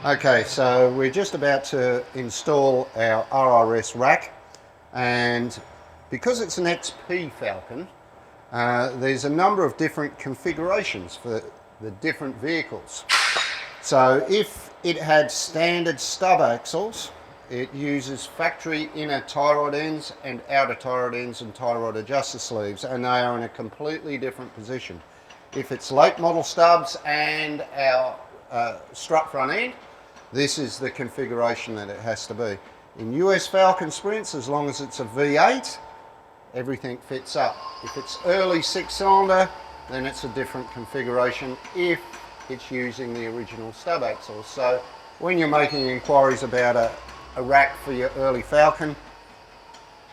Okay, so we're just about to install our RRS rack, and because it's an XP Falcon, there's a number of different configurations for the different vehicles. So if it had standard stub axles, it uses factory inner tie rod ends and outer tie rod ends and tie rod adjuster sleeves, and they are in a completely different position. If it's late model stubs and our strut front end, this is the configuration that it has to be. In US Falcon Sprints, as long as it's a V8, everything fits up. If it's early 6-cylinder, then it's a different configuration if it's using the original stub axles. So when you're making inquiries about a rack for your early Falcon,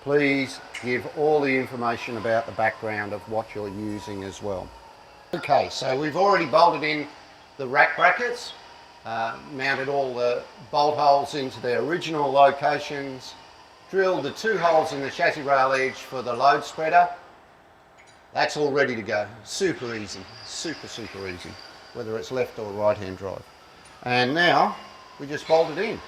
please give all the information about the background of what you're using as well. Okay, so we've already bolted in the rack brackets, mounted all the bolt holes into their original locations, drilled the 2 holes in the chassis rail edge for the load spreader. That's all ready to go. Super easy, super easy, whether it's left or right hand drive. And now we just bolt it in.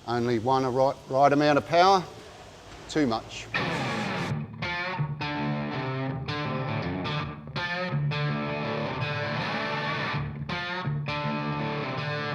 Only one right amount of power, too much.